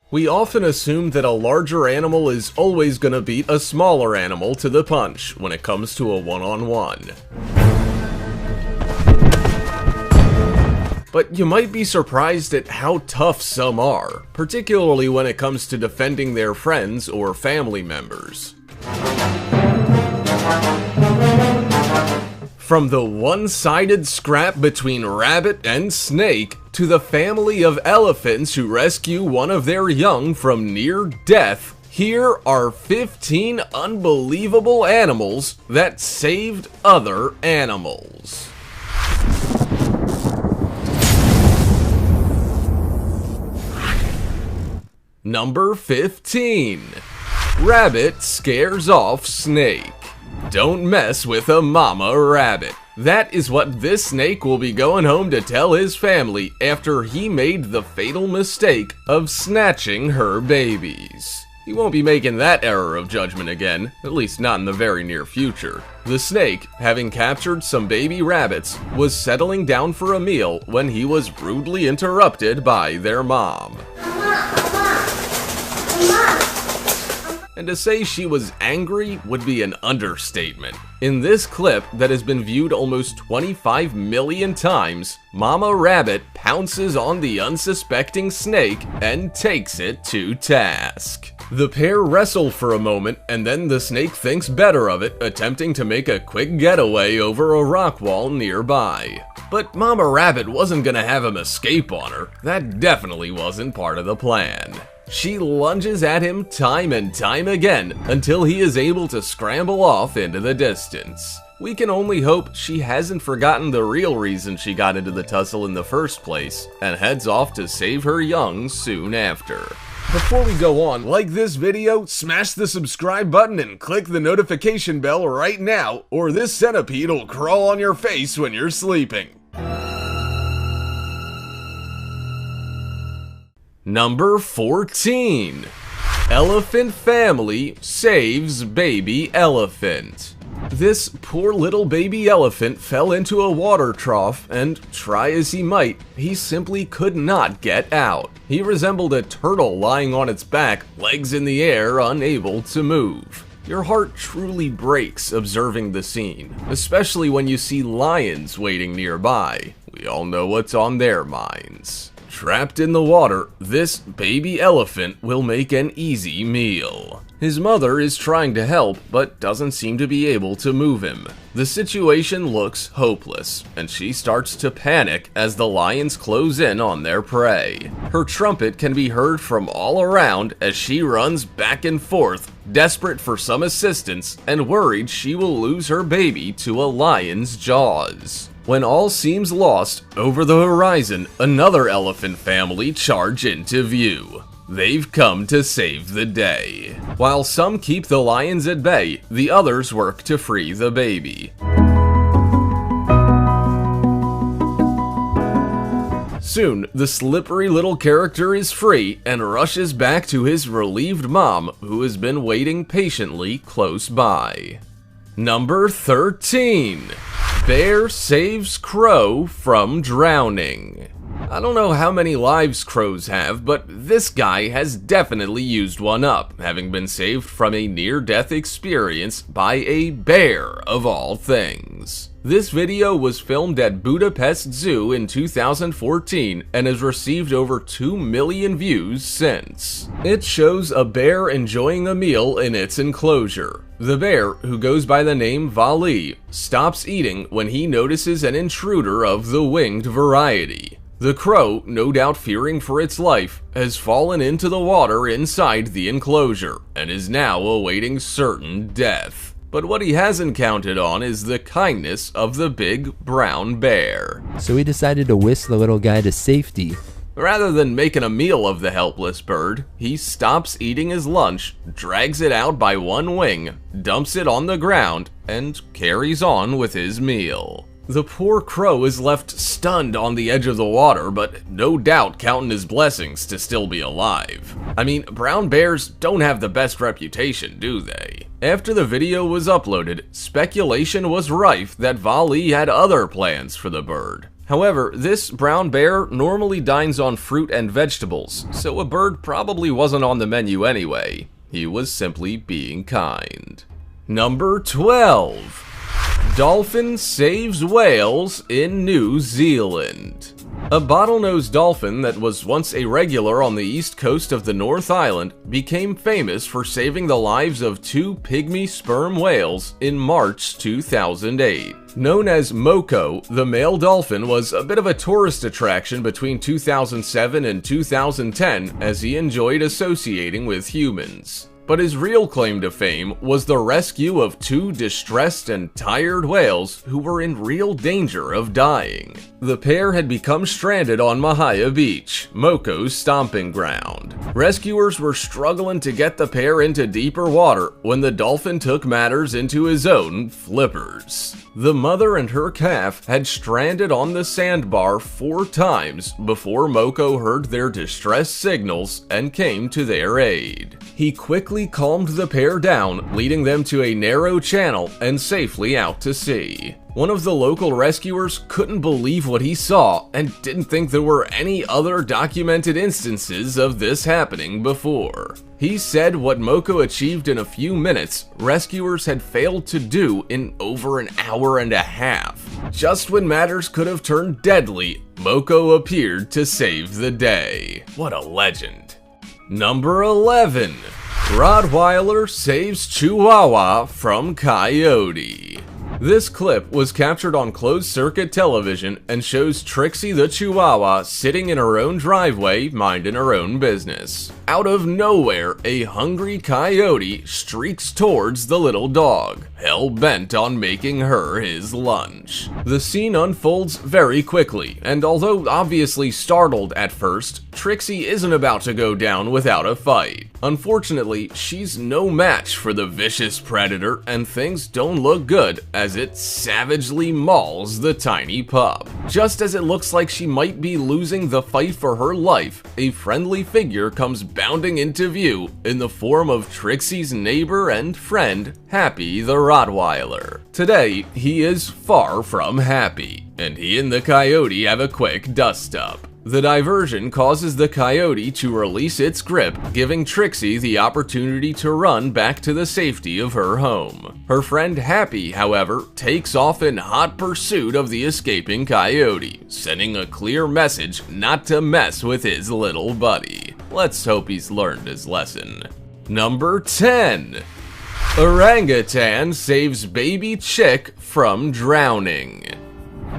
We often assume that a larger animal is always gonna beat a smaller animal to the punch when it comes to a one-on-one. But you might be surprised at how tough some are, particularly when it comes to defending their friends or family members. From the one-sided scrap between rabbit and snake, to the family of elephants who rescue one of their young from near death, here are 15 unbelievable animals that saved other animals. Number 15. Rabbit scares off snake. Don't mess with a mama rabbit. That is what this snake will be going home to tell his family after he made the fatal mistake of snatching her babies. He won't be making that error of judgment again, at least not in the very near future. The snake, having captured some baby rabbits, was settling down for a meal when he was rudely interrupted by their mom. And to say she was angry would be an understatement. In this clip that has been viewed almost 25 million times, Mama Rabbit pounces on the unsuspecting snake and takes it to task. The pair wrestle for a moment, and then the snake thinks better of it, attempting to make a quick getaway over a rock wall nearby. But Mama Rabbit wasn't gonna have him escape on her. That definitely wasn't part of the plan. She lunges at him time and time again until he is able to scramble off into the distance. We can only hope she hasn't forgotten the real reason she got into the tussle in the first place and heads off to save her young soon after. Before we go on, like this video, smash the subscribe button and click the notification bell right now, or this centipede will crawl on your face when you're sleeping. Number 14. Elephant family saves baby elephant. This poor little baby elephant fell into a water trough, and try as he might, he simply could not get out. He resembled a turtle lying on its back, legs in the air, unable to move. Your heart truly breaks observing the scene, especially when you see lions waiting nearby. We all know what's on their minds. Trapped in the water, this baby elephant will make an easy meal. His mother is trying to help, but doesn't seem to be able to move him. The situation looks hopeless, and she starts to panic as the lions close in on their prey. Her trumpet can be heard from all around as she runs back and forth, desperate for some assistance and worried she will lose her baby to a lion's jaws. When all seems lost, over the horizon, another elephant family charge into view. They've come to save the day. While some keep the lions at bay, the others work to free the baby. Soon, the slippery little character is free and rushes back to his relieved mom, who has been waiting patiently close by. Number 13. Bear saves crow from drowning. I don't know how many lives crows have, but this guy has definitely used one up, having been saved from a near-death experience by a bear of all things. This video was filmed at Budapest Zoo in 2014 and has received over 2 million views since. It shows a bear enjoying a meal in its enclosure. The bear, who goes by the name Vali, stops eating when he notices an intruder of the winged variety. The crow, no doubt fearing for its life, has fallen into the water inside the enclosure and is now awaiting certain death. But what he hasn't counted on is the kindness of the big brown bear. So he decided to whisk the little guy to safety. Rather than making a meal of the helpless bird, he stops eating his lunch, drags it out by one wing, dumps it on the ground, and carries on with his meal. The poor crow is left stunned on the edge of the water, but no doubt counting his blessings to still be alive. I mean, brown bears don't have the best reputation, do they? After the video was uploaded, speculation was rife that Vali had other plans for the bird. However, this brown bear normally dines on fruit and vegetables, so a bird probably wasn't on the menu anyway. He was simply being kind. Number 12. Dolphin saves whales in New Zealand. A bottlenose dolphin that was once a regular on the east coast of the North Island became famous for saving the lives of 2 pygmy sperm whales in March 2008. Known as Moko, the male dolphin was a bit of a tourist attraction between 2007 and 2010 as he enjoyed associating with humans. But his real claim to fame was the rescue of 2 distressed and tired whales who were in real danger of dying. The pair had become stranded on Mahia Beach, Moko's stomping ground. Rescuers were struggling to get the pair into deeper water when the dolphin took matters into his own flippers. The mother and her calf had stranded on the sandbar 4 times before Moko heard their distress signals and came to their aid. He quickly calmed the pair down, leading them to a narrow channel and safely out to sea. One of the local rescuers couldn't believe what he saw and didn't think there were any other documented instances of this happening before. He said what Moko achieved in a few minutes, rescuers had failed to do in over an hour and a half. Just when matters could have turned deadly, Moko appeared to save the day. What a legend. Number 11. Rottweiler saves Chihuahua from coyote. This clip was captured on closed-circuit television and shows Trixie the Chihuahua sitting in her own driveway, minding her own business. Out of nowhere, a hungry coyote streaks towards the little dog, hell-bent on making her his lunch. The scene unfolds very quickly, and although obviously startled at first, Trixie isn't about to go down without a fight. Unfortunately, she's no match for the vicious predator, and things don't look good as it savagely mauls the tiny pup. Just as it looks like she might be losing the fight for her life, a friendly figure comes bounding into view in the form of Trixie's neighbor and friend, Happy the Rottweiler. Today, he is far from happy, and he and the coyote have a quick dust-up. The diversion causes the coyote to release its grip, giving Trixie the opportunity to run back to the safety of her home. Her friend Happy, however, takes off in hot pursuit of the escaping coyote, sending a clear message not to mess with his little buddy. Let's hope he's learned his lesson. Number 10. Orangutan saves baby chick from drowning.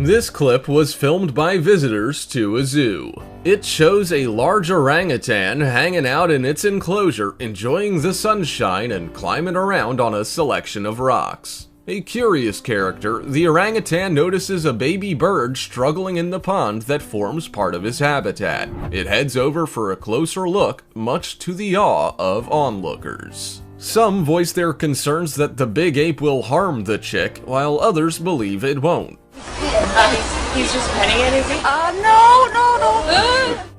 This clip was filmed by visitors to a zoo. It shows a large orangutan hanging out in its enclosure, enjoying the sunshine and climbing around on a selection of rocks. A curious character, the orangutan notices a baby bird struggling in the pond that forms part of his habitat. It heads over for a closer look, much to the awe of onlookers. Some voice their concerns that the big ape will harm the chick, while others believe it won't. He's just petting it, is he? No.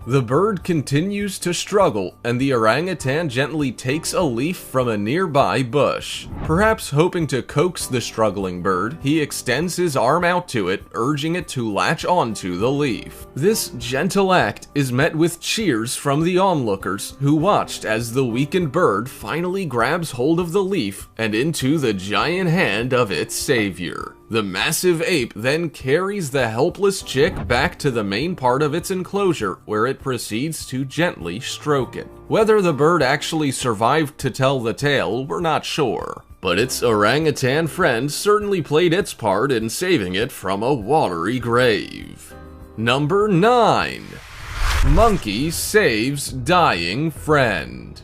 The bird continues to struggle, and the orangutan gently takes a leaf from a nearby bush. Perhaps hoping to coax the struggling bird, he extends his arm out to it, urging it to latch onto the leaf. This gentle act is met with cheers from the onlookers, who watched as the weakened bird finally grabs hold of the leaf and into the giant hand of its savior. The massive ape then carries the helpless chick back to the main part of its enclosure, where it proceeds to gently stroke it. Whether the bird actually survived to tell the tale, we're not sure, but its orangutan friend certainly played its part in saving it from a watery grave. Number 9. Monkey saves dying friend.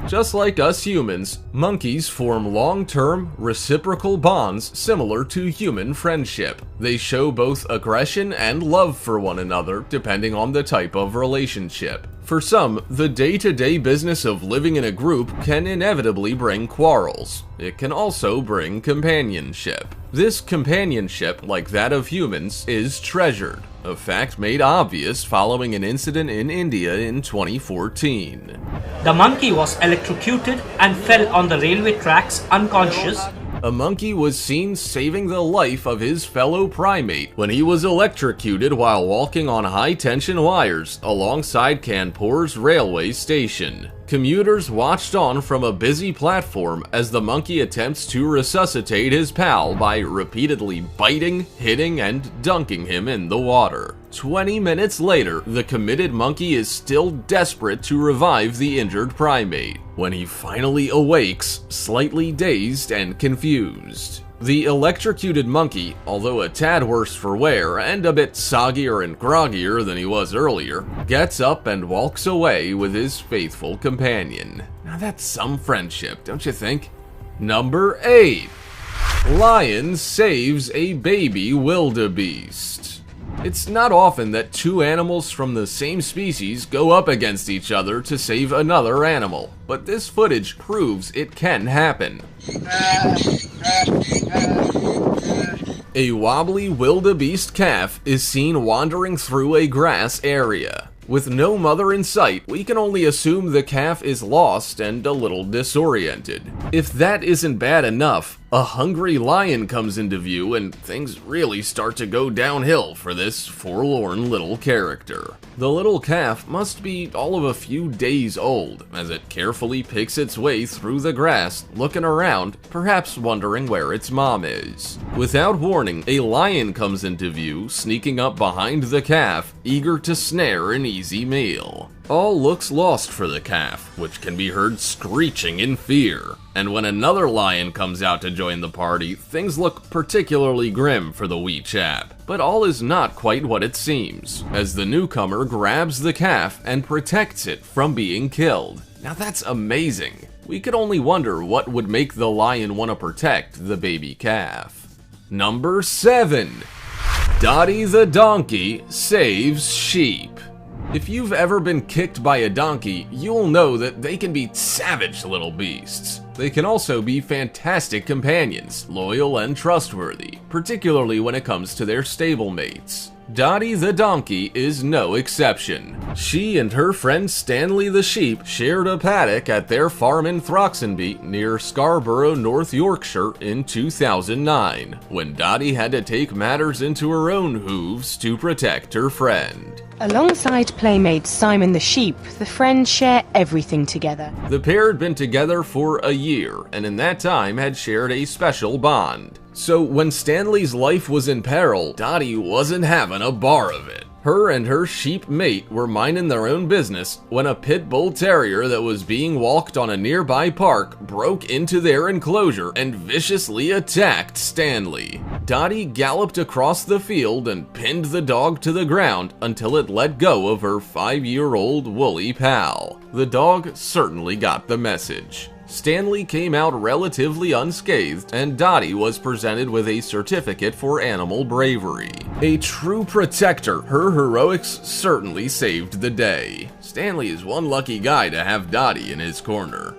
Just like us humans, monkeys form long-term, reciprocal bonds similar to human friendship. They show both aggression and love for one another, depending on the type of relationship. For some, the day-to-day business of living in a group can inevitably bring quarrels. It can also bring companionship. This companionship, like that of humans, is treasured, a fact made obvious following an incident in India in 2014. The monkey was electrocuted and fell on the railway tracks unconscious A monkey was seen saving the life of his fellow primate when he was electrocuted while walking on high-tension wires alongside Kanpur's railway station. Commuters watched on from a busy platform as the monkey attempts to resuscitate his pal by repeatedly biting, hitting, and dunking him in the water. 20 minutes later, the committed monkey is still desperate to revive the injured primate, when he finally awakes, slightly dazed and confused. The electrocuted monkey, although a tad worse for wear and a bit soggier and groggier than he was earlier, gets up and walks away with his faithful companion. Now that's some friendship, don't you think? Number 8. Lion saves a baby wildebeest. It's not often that two animals from the same species go up against each other to save another animal, but this footage proves it can happen. A wobbly wildebeest calf is seen wandering through a grass area. With no mother in sight, we can only assume the calf is lost and a little disoriented. If that isn't bad enough, a hungry lion comes into view and things really start to go downhill for this forlorn little character. The little calf must be all of a few days old as it carefully picks its way through the grass, looking around, perhaps wondering where its mom is. Without warning, a lion comes into view, sneaking up behind the calf, eager to snare an easy meal. All looks lost for the calf, which can be heard screeching in fear. And when another lion comes out to join the party, things look particularly grim for the wee chap. But all is not quite what it seems, as the newcomer grabs the calf and protects it from being killed. Now that's amazing. We could only wonder what would make the lion want to protect the baby calf. Number 7. Dottie the donkey saves sheep. If you've ever been kicked by a donkey, you'll know that they can be savage little beasts. They can also be fantastic companions, loyal and trustworthy, particularly when it comes to their stablemates. Dottie the donkey is no exception. She and her friend Stanley the sheep shared a paddock at their farm in Throxenby near Scarborough, North Yorkshire in 2009, when Dottie had to take matters into her own hooves to protect her friend. Alongside playmate Simon the sheep, the friends share everything together. The pair had been together for a year, and in that time had shared a special bond. So when Stanley's life was in peril, Dottie wasn't having a bar of it. Her and her sheep mate were minding their own business when a pit bull terrier that was being walked on a nearby park broke into their enclosure and viciously attacked Stanley. Dottie galloped across the field and pinned the dog to the ground until it let go of her 5-year-old woolly pal. The dog certainly got the message. Stanley came out relatively unscathed, and Dottie was presented with a certificate for animal bravery. A true protector, her heroics certainly saved the day. Stanley is one lucky guy to have Dottie in his corner.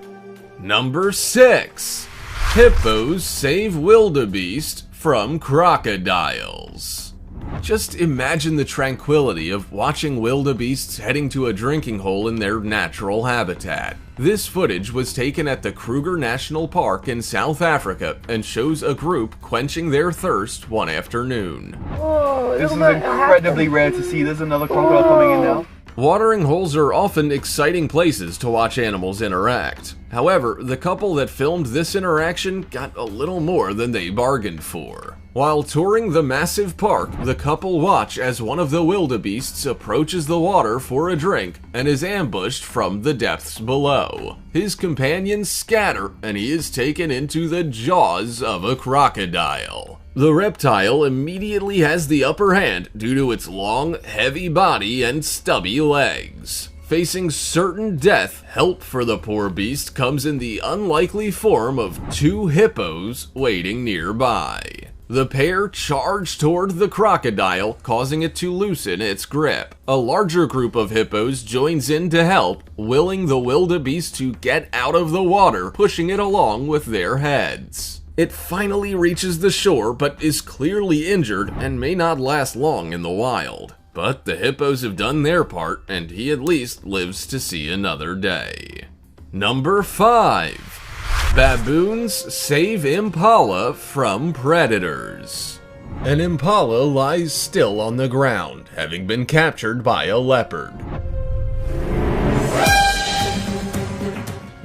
Number 6. Hippos save wildebeest from crocodiles. Just imagine the tranquility of watching wildebeests heading to a drinking hole in their natural habitat. This footage was taken at the Kruger National Park in South Africa and shows a group quenching their thirst one afternoon. Oh, this is incredibly rare to see. There's another crocodile coming in now. Watering holes are often exciting places to watch animals interact. However, the couple that filmed this interaction got a little more than they bargained for. While touring the massive park, the couple watch as one of the wildebeests approaches the water for a drink and is ambushed from the depths below. His companions scatter and he is taken into the jaws of a crocodile. The reptile immediately has the upper hand due to its long, heavy body and stubby legs. Facing certain death, help for the poor beast comes in the unlikely form of 2 hippos waiting nearby. The pair charge toward the crocodile, causing it to loosen its grip. A larger group of hippos joins in to help, willing the wildebeest to get out of the water, pushing it along with their heads. It finally reaches the shore, but is clearly injured and may not last long in the wild. But the hippos have done their part, and he at least lives to see another day. Number 5. Baboons save impala from predators. An impala lies still on the ground, having been captured by a leopard.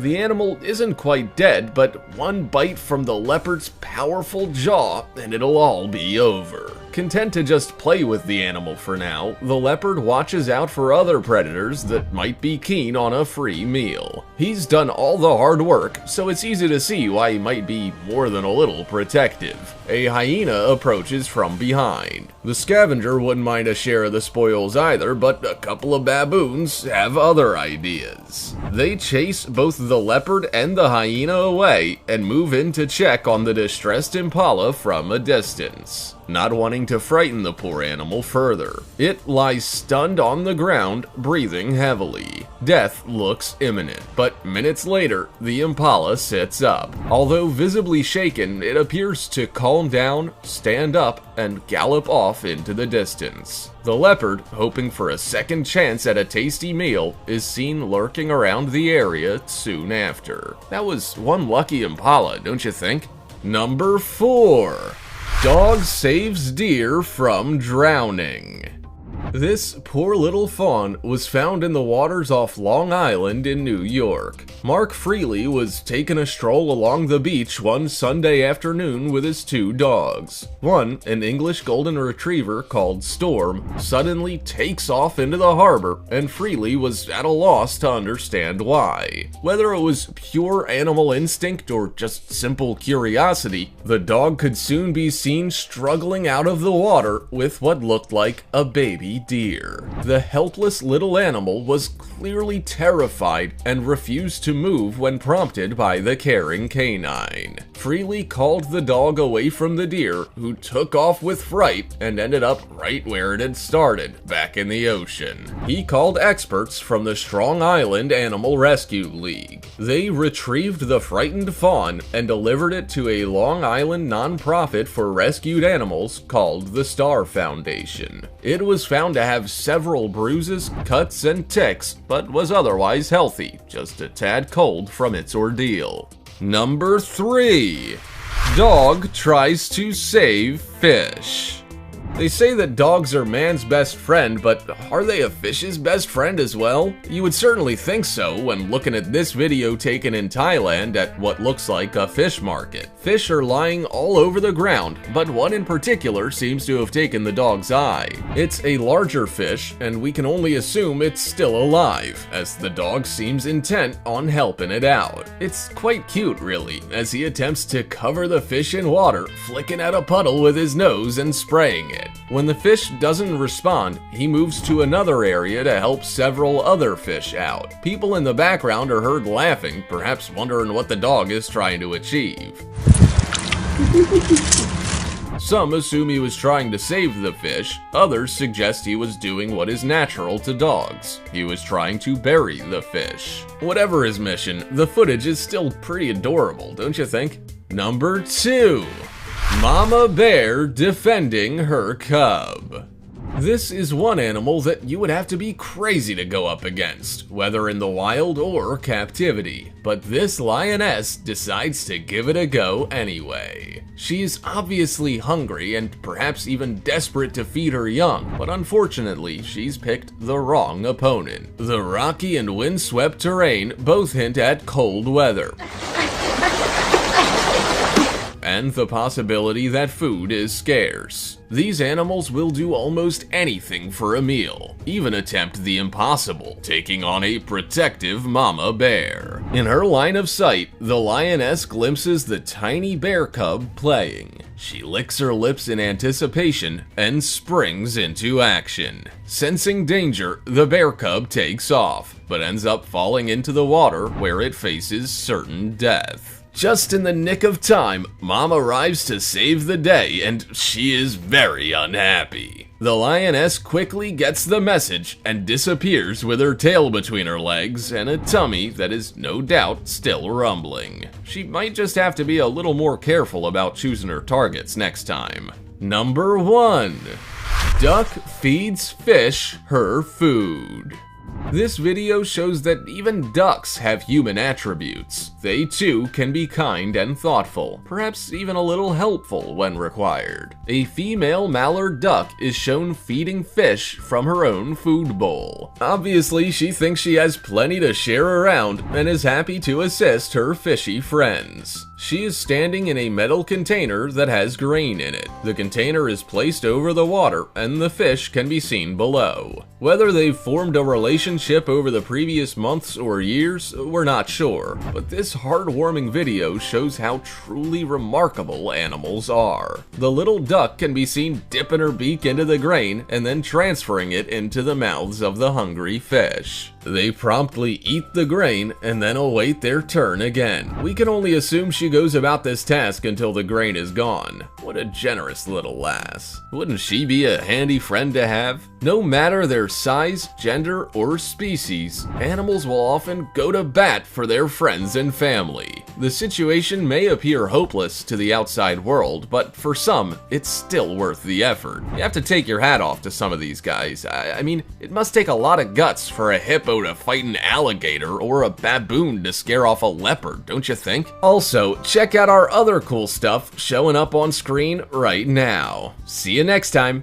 The animal isn't quite dead, but one bite from the leopard's powerful jaw and it'll all be over. Content to just play with the animal for now, the leopard watches out for other predators that might be keen on a free meal. He's done all the hard work, so it's easy to see why he might be more than a little protective. A hyena approaches from behind. The scavenger wouldn't mind a share of the spoils either, but a couple of baboons have other ideas. They chase both the leopard and the hyena away and move in to check on the distressed impala from a distance, not wanting to frighten the poor animal further. It lies stunned on the ground, breathing heavily. Death looks imminent, but minutes later, the impala sits up. Although visibly shaken, it appears to calm down, stand up, and gallop off into the distance. The leopard, hoping for a second chance at a tasty meal, is seen lurking around the area soon after. That was one lucky impala, don't you think? Number 4. Dog saves deer from drowning. This poor little fawn was found in the waters off Long Island in New York. Mark Freely was taking a stroll along the beach one Sunday afternoon with his 2 dogs. One, an English golden retriever called Storm, suddenly takes off into the harbor, and Freely was at a loss to understand why. Whether it was pure animal instinct or just simple curiosity, the dog could soon be seen struggling out of the water with what looked like a baby deer. The helpless little animal was clearly terrified and refused to move when prompted by the caring canine. Freely called the dog away from the deer, who took off with fright and ended up right where it had started, back in the ocean. He called experts from the Strong Island Animal Rescue League. They retrieved the frightened fawn and delivered it to a Long Island nonprofit for rescued animals called the Star Foundation. It was found to have several bruises, cuts, and ticks, but was otherwise healthy, just a tad cold from its ordeal. Number 3. Dog tries to save fish. They say that dogs are man's best friend, but are they a fish's best friend as well? You would certainly think so when looking at this video taken in Thailand at what looks like a fish market. Fish are lying all over the ground, but one in particular seems to have taken the dog's eye. It's a larger fish, and we can only assume it's still alive, as the dog seems intent on helping it out. It's quite cute, really, as he attempts to cover the fish in water, flicking out a puddle with his nose and spraying it. When the fish doesn't respond, he moves to another area to help several other fish out. People in the background are heard laughing, perhaps wondering what the dog is trying to achieve. Some assume he was trying to save the fish, others suggest he was doing what is natural to dogs. He was trying to bury the fish. Whatever his mission, the footage is still pretty adorable, don't you think? Number 2. Mama bear defending her cub. This is one animal that you would have to be crazy to go up against, whether in the wild or captivity. But this lioness decides to give it a go anyway. She's obviously hungry and perhaps even desperate to feed her young, but unfortunately, she's picked the wrong opponent. The rocky and windswept terrain both hint at cold weather, and the possibility that food is scarce. These animals will do almost anything for a meal, even attempt the impossible, taking on a protective mama bear. In her line of sight, the lioness glimpses the tiny bear cub playing. She licks her lips in anticipation and springs into action. Sensing danger, the bear cub takes off, but ends up falling into the water where it faces certain death. Just in the nick of time, Mom arrives to save the day, and she is very unhappy. The lioness quickly gets the message and disappears with her tail between her legs and a tummy that is no doubt still rumbling. She might just have to be a little more careful about choosing her targets next time. Number 1. Duck feeds fish her food. This video shows that even ducks have human attributes. They too can be kind and thoughtful, perhaps even a little helpful when required. A female mallard duck is shown feeding fish from her own food bowl. Obviously, she thinks she has plenty to share around and is happy to assist her fishy friends. She is standing in a metal container that has grain in it. The container is placed over the water and the fish can be seen below. Whether they've formed a relationship over the previous months or years, we're not sure, but this heartwarming video shows how truly remarkable animals are. The little duck can be seen dipping her beak into the grain and then transferring it into the mouths of the hungry fish. They promptly eat the grain and then await their turn again. We can only assume she goes about this task until the grain is gone. What a generous little lass. Wouldn't she be a handy friend to have? No matter their size, gender, or species, animals will often go to bat for their friends and family. The situation may appear hopeless to the outside world, but for some, it's still worth the effort. You have to take your hat off to some of these guys. I mean, it must take a lot of guts for a hippo to fight an alligator or a baboon to scare off a leopard, don't you think? Also, check out our other cool stuff showing up on screen right now. See you next time.